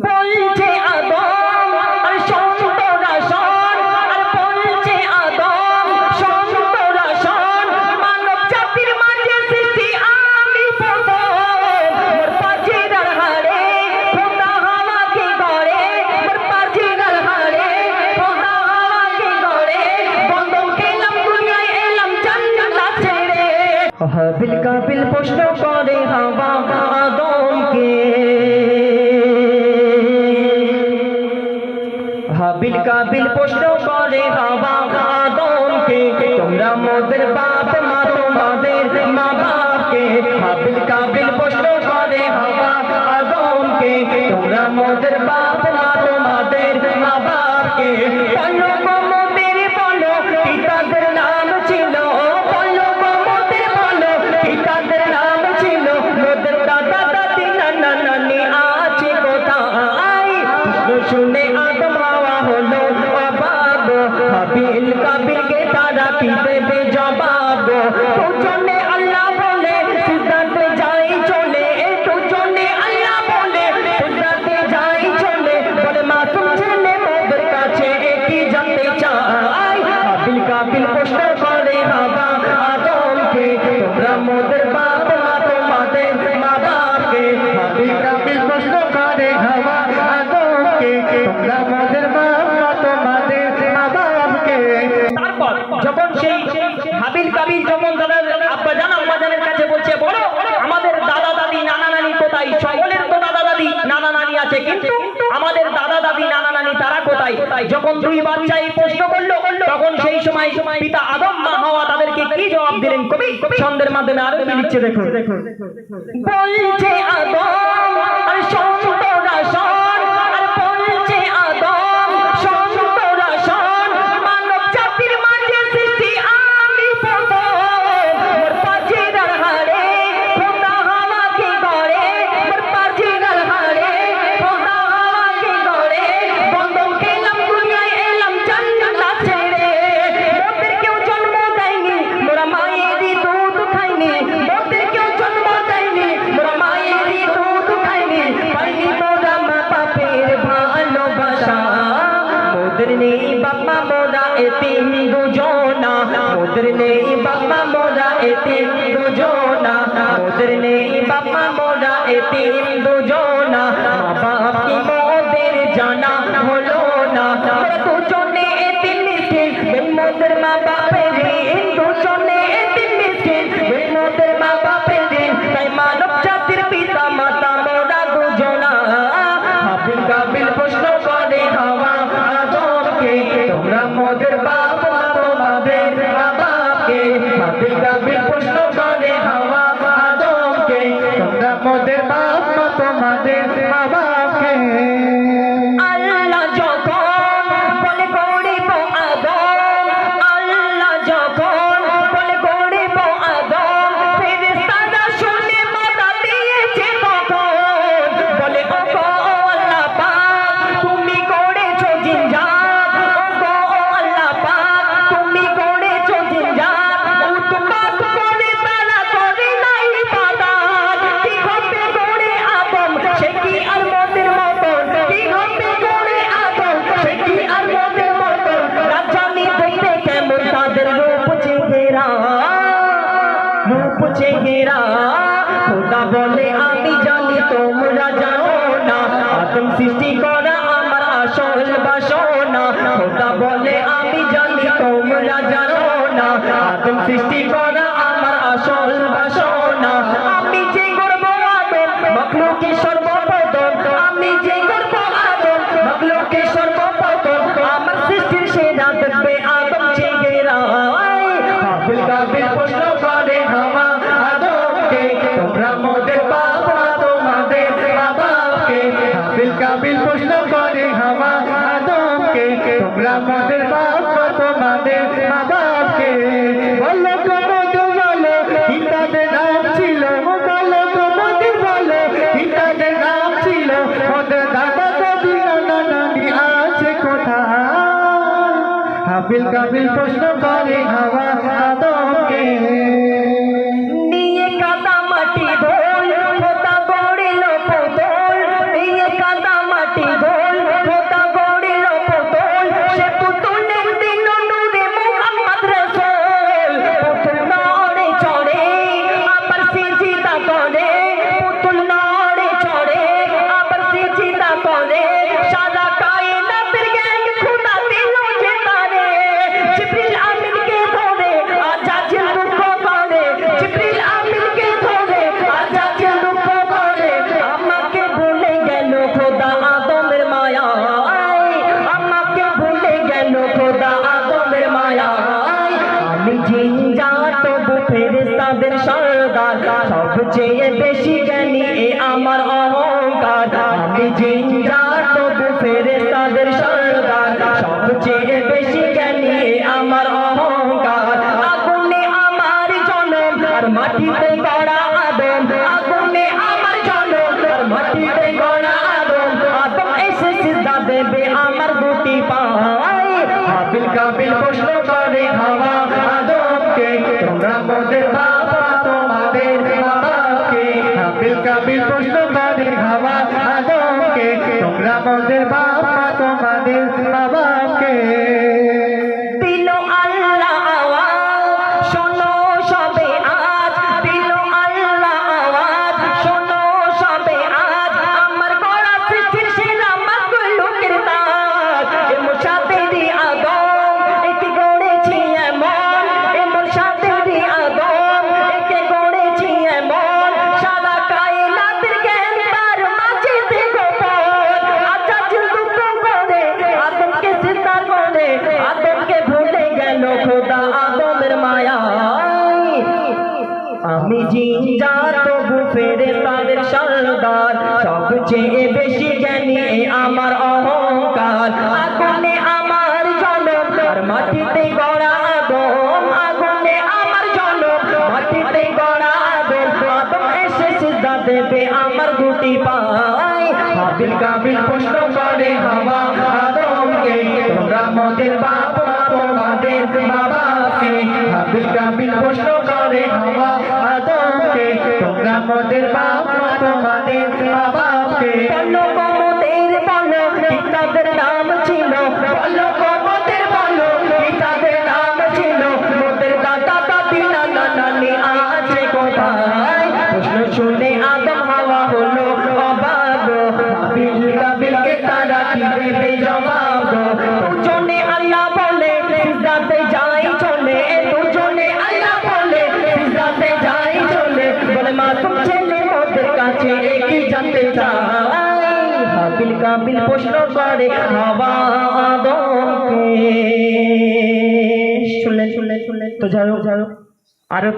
বলছে আদম আর সন্তরা শোন, আর বলছে আদম সন্তরা শোন, মানব জাতির মাঝে সৃষ্টি আমি প্রথম। মোর পাজিরার হাড়ে খোদা হাওয়াকে গড়ে, মোর পাজিরার হাড়ে খোদা হাওয়াকে গড়ে, বন্ধন খেলাম দুনিয়ায় এলাম জান্নাত ছেড়ে। হাবিল কাবিল প্রশ্ন করে হাওয়া আদমকে, হাবিল কাবিল প্রশ্ন করে হাওয়া আদমকে, তোমরা মোদের বাপ মা তোমাদের মা বাপকে। হাবিল কাবিল প্রশ্ন করে হাওয়া আদমকে, তোমরা মোদের বাপ মা তোমাদের মা বাপকে। বলো গো মোদের বলো কি তাদের নাম ছিল, বলো গো মোদের বলো কি তাদের নাম ছিল, মোদের দাদা দাদি নানা নানি আছে কোথায়? শুনে আদম হাওয়া হলো অবাক, হাবিল কাবিলকে তারা কি দেবে জবাব? দুজনে আল্লাহ বলে সিজদাতে যাই চলে, দুজনে আল্লাহ বলে সিজদাতে যাই চলে, বলে মাসুম ছেলে মোদের কাছে কি জানতে চাই? হাবিল কাবিল প্রশ্ন করে হাওয়া আদমকে, তোমরা মোদের বাপ মা তোমাদের মা বাপকে। হাবিল কাবিল প্রশ্ন করে হাওয়া আদমকে, তোমরা মোদের বাপ মা তোমাদের মা বাপকে। তারপর যখন সেই হাবিল কাবিল যখন তাদের আব্বাজান আম্মাজানের কাছে বলছে, বলো আমাদের দাদা দাদি নানা নানি কোথায়? সকলের তো দাদা দাদি নানা নানি আছে, কিন্তু আমাদের দাদা দাদি নানা নানি তারা কোথায়? যখন দুই বাচ্চা এই প্রশ্ন করলো, তখন সেই সময় পিতা আদম মা হাওয়া তাদেরকে কি জবাব দিলেন? কবি ছন্দের মাধ্যমে আরো লিখছে, দেখো। বলছে আদম আর সন্তরা শোন, আর বলছে আদম সন্তরা শোন, মানব জাতির মাঝে সৃষ্টি আমি প্রথম। মোর পাজিরার হাড়ে খোদা হাওয়াকে গড়ে, মোর পাজিরার হাড়ে খোদা হাওয়াকে গড়ে, বন্ধন খেলাম দুনিয়ায় এলাম জান্নাত ছেড়ে। মোদের কেউ জন্ম দেয়নি, মোরা মায়েরই দুধ খাইনি, মোদের কেউ জন্ম দেয়নি, মোরা মায়েরই দুধ খাইনি, পাইনি মোরা মা বাপের ভালোবাসা। মোদের নেই বাবা মোরা এতিম দুজনা, মোদের নেই বাবা মোরা এতিম দুজনা, মোদের নেই বাবা মোরা এতিম দুজনা, মা বাপ কি মোদের জানা হলো না। মোরা দুজনে এতিম মিসকিন, মোদের মা বাপের ঋণ, দুজনে এতিম মিসকিন, মোদের মা বাপের ঋণ, তাই মানব জাতির পিতা মাতা মোরা দুজনা। হাবিল কাবিল প্রশ্ন করে হাওয়া আদমকে, তোমরা মোদের বাপ মা তোমাদের মা বাপকে। হাবিল কাবিল প্রশ্ন করে হাওয়া আদমকে, তোমরা মোদের বাপ মা তোমাদের মা বাপকে। আল্লাহ যখন বলে গড়িব আদম, আল্লাহ যখন বলে গড়িব আদম, ফেরেশতারা শুনে মাথা দিয়েছে তখন, বলে ও গো আল্লাহ পাক তুমি করেছো জিনজাত, ও গো আল্লাহ পাক তুমি করেছো জিনজাত, উৎপাত করে তারা করে নাই ইবাদত। কি হবে গড়ে আদম সে কি আর মোদের মতন, কি হবে গড়ে আদম সে কি আর মোদের মতন, না জানি দেখতে কেমন তাদের রূপ চেহারা, রূপ চেহারা। খোদা বলে আমি জানি তোমরা জানো না, আদম সৃষ্টি করা আমার আসল বাসনা। খোদা বলে আমি জানি তোমরা জানো না, আদম সৃষ্টি করা আমার আসল বাসনা। আমি যে গর্ব আদম মখলুকের সর্বপ্রথম, আমি যে গর্ব আদম মখলুকের সর্বপ্রথম, আমার সৃষ্টির সেরা দেখবে আদম চেহারা। হাবিল কাবিল প্রশ্ন করে হাওয়া আদমকে, তোমরা মোদের বাপ মা তোমাদের মা বাপকে। হাবিল কাবিল প্রশ্ন করে হাওয়া আদমকে, তোমরা মোদের বাপ মা তোমাদের মা বাপকে। বলো গো মোদের বলো কি তাদের নাম ছিল, বলো গো মোদের বলো কি তাদের নাম ছিল, মোদের দাদা দাদি নানা নানি আছে কোথায়? হাবিল কাবিল প্রশ্ন করে হাওয়া আদমকে। নিয়ে কাদা মাটি ধোল খোদা গড়িল পুতুল, নিয়ে কাদা মাটি তাদের সরদার সবচেয়ে বেশি জ্ঞানী এ আমার অহংকার আমি জিঞ্জার তবু ফেরেশতাদের সরদার সবচেয়ে বেশি জ্ঞানী এ আমার অহংকার আগুনে আমার জনম আর মাটিতে গড়া আদম আগুনে আমার জনম আর মাটিতে গড়া আদম আদম এসে সিজদা দেবে আমার দুটি পায়ে হাবিল কাবিল প্রশ্ন করে হাওয়া আদমকে তোমরা মোদের বাবা তোমাদের বাবাকে হাবিল কাবিল প্রশ্ন করে হাওয়া আদমকে তোমরা মোদের বাবা তোমাদের বাবাকে দিল আল্লাহ আওয়াজ শোনো সবে আজ দিল আল্লাহ আওয়াজ শোনো সবে আজ আমার গড়া সৃষ্টির সেরা মাখলুকের তাজ এ মুসাফিরি আদম একে গড়েছি এমন এ মুসাফিরি আদম একে গড়েছি এমন সারা কায়নাতের জ্ঞান তার মাঝেতে গোপন আজাদ দুঃখ করে আদমকে সিজদা করে আদমকে ভুলে গেল খোদা আদমের মায়ায় আমি জিঞ্জার তবু ফেরেশতাদের সরদার সবচেয়ে বেশি জ্ঞানী এ আমার অহংকার আগুনে আমার জনম আর মাটিতে গড়া আদম আগুনে আমার জনম মাটিতে গড়া আদম আদম এসে সিজদা দেবে আমার দুটি পায়ে হাবিল কাবিল প্রশ্ন করে হাওয়া আদমকে তোমরা মোদের বাবা তোমাদের বাবাকে হাবিল কাবিল প্রশ্ন করে হাওয়া আদমকে তোমরা মোদের বাবা তোমাদের বাবাকে বলো মোদের বলো কি তাদের নাম ছিল বলো মোদের বলো কি তাদের নাম ছিল মোদের দাদা দাদি নানা নানি আছে কোথায় প্রশ্ন শুনে আদম হাওয়া হলো অবাক হাবিল কাবিলকে তারা কি দেবে জবাব দুজনে আল্লাহ বলে সিজদাতে যাই চলে দুজনে আল্লাহ বলে সিজদাতে যাই চলে বলে মাসুম ছেলে মোদের কাছে কি জানতে চায় হাবিল কাবিল প্রশ্ন করে হাওয়া আদমকে শুনলেন তো যাই হোক আরো